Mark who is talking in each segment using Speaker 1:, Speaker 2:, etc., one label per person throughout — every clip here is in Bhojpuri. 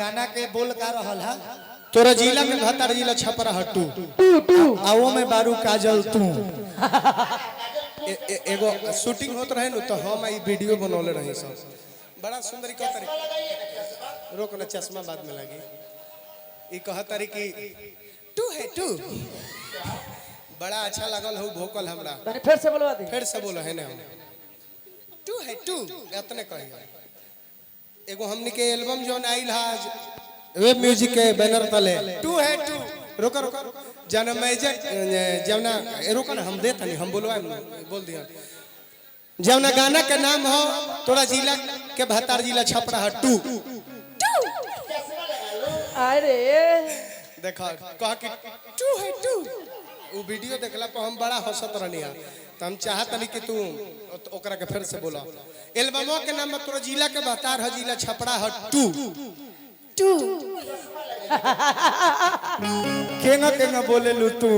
Speaker 1: गाना के बोल का रहल है तोरा जिला में भतार जिला छपरा हट्टू आओ में बारू काजल तू एगो शूटिंग होत रहे न तो हम ई वीडियो बनौले रहे सब बड़ा सुंदर कहतरी रोक ना चश्मा बाद में लगी ई कहतरी की टू है टू बड़ा अच्छा लागल हो भोकल हमरा
Speaker 2: फिर से बोलवा दी
Speaker 1: फिर से बोलो है ना टू है टू इतने कही एगो हमनी के एल्बम जोन आइल आज वेब म्यूजिक के बैनर तले टू है टू रोका रोका जन मैजिक जवना रोका ना हम देत नहीं हम बोलवा बोल दिया जवना गाना के नाम हो तोरा जिला के भतार जिला छपरा है टू
Speaker 2: अरे
Speaker 1: देखा कह के टू है टू वो वीडियो देखला पर हम बड़ा हंसत रहनिया तो हम चाहत नहीं कि तू ओकरा के फिर से बोला एल्बमो के नाम तोरा जिला के भतार है जिला छपरा है टू टू केना केना बोले लू तू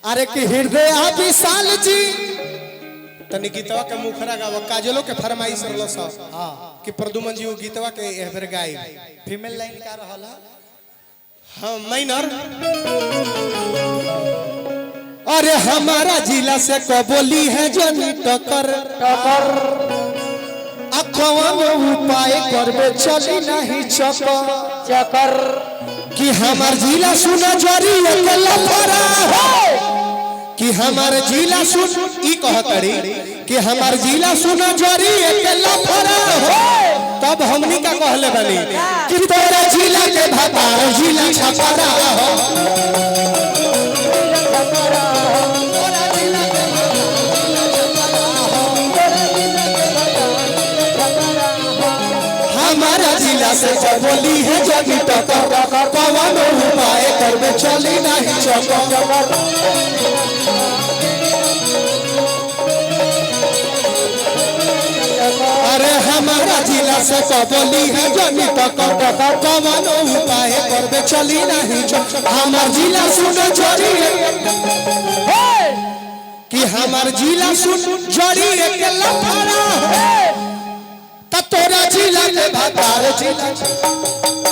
Speaker 1: अरे कि हृदय विशाल जी तनी गीतवा के मुखरा गाव काजलो के फरमाइश रहल स हां कि प्रदुमन जी वो गीतवा के एहबर गाई फीमेल लाइन का रहल हां माइनर अरे हमारा जिला से कबोली है जनी टकर टकर अखवा में उपाय करबे चली नहीं चकर चकर कि हमार जिला सुना जरी अकेला फरा हो कि हमार जिला सुन ई कहतरी कि हमार जिला सुना जरी अकेला फरा हो तब हमनी का कहले बनी कि तोरा जिला के भतार जिला छपरा हो हमारा जिला से बोली है जगी टकर पवन उपाय करबे चली नहीं चकर अरे हमारा जिला से बोली है जगी टकर पवन उपाय करबे चली नहीं चकर हमार जिला सुन जरी कि हमार जिला सुन जरी एक लफड़ा तोरा जिला के भतार जिला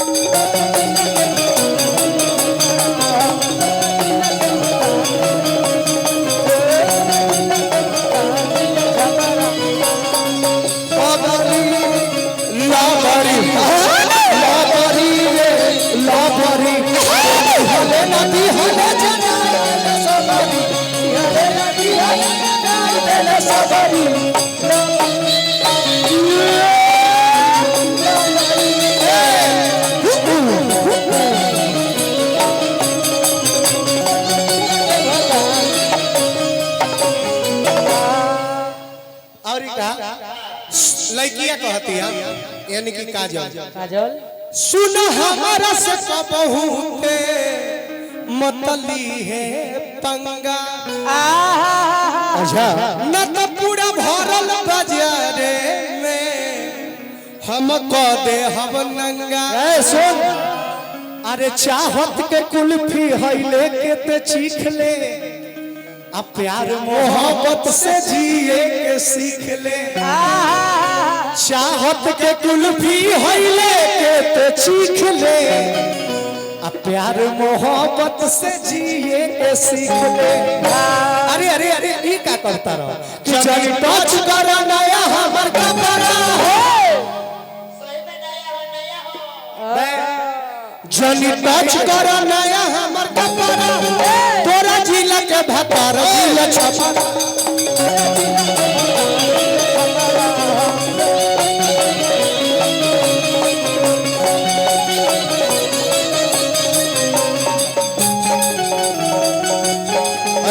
Speaker 1: लड़किया कहती है यानी कि काजल
Speaker 2: काजल
Speaker 1: सुन हमारा से बहुते मतली है तंगा अच्छा न तो पूरा भरल बाजारे में हम को दे हम नंगा सुन अरे चाहत के कुल्फी हइले के ते चीख ले अब प्यार मोहब्बत से जिए के सीख ले चाहत के कुल्फी हइले के ते चीख ले अब प्यार मोहब्बत से जिए के सीख ले अरे अरे अरे ये क्या करता रहो चल टच कर नया हमर कपड़ा हो जनी टच कर नया हमर कपड़ा तोरा जिला के भतार जिला छपरा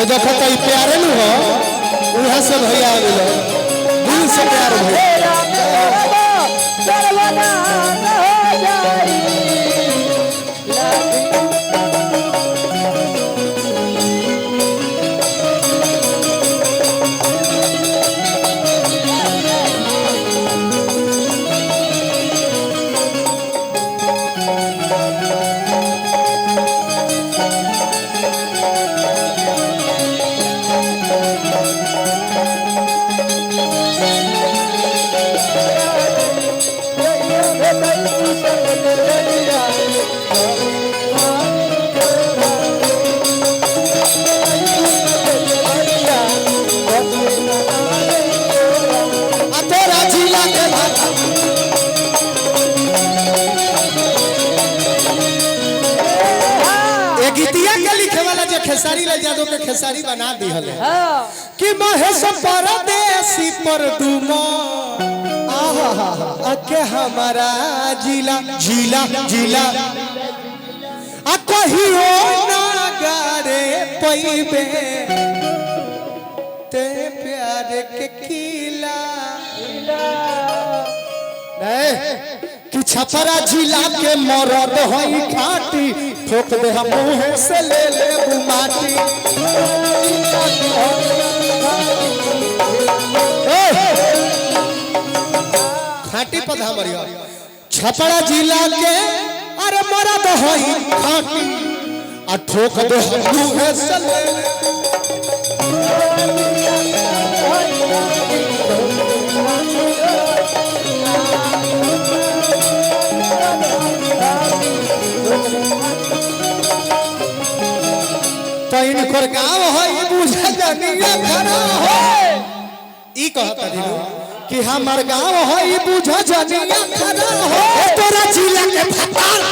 Speaker 1: देखो कई प्यारे न हो उहाँ से भैया आ गेलो दिल से प्यार भैया गीतिया के लिखे वाला जो खेसारी लाल यादव के खेसारी बना दी हले कि महेश परदेसी पर दुमो आके हमारा जिला जिला जिला आ कहियो ना गारे पैबे ते प्यार के किला नहीं कि छपरा जिला के मरद होई खाटी ठोक दे हम मुंह से ले ले माटी खाटी पधा मरिया छपरा जिला के अरे मरद होई खाटी आ ठोक दे हम मुंह से ले ले पैन कर गाँव है बुझा जनिया खरा हो ई कहता दिलो कि हमार गाँव है बुझा जनिया खरा हो तोरा जिला के फटाल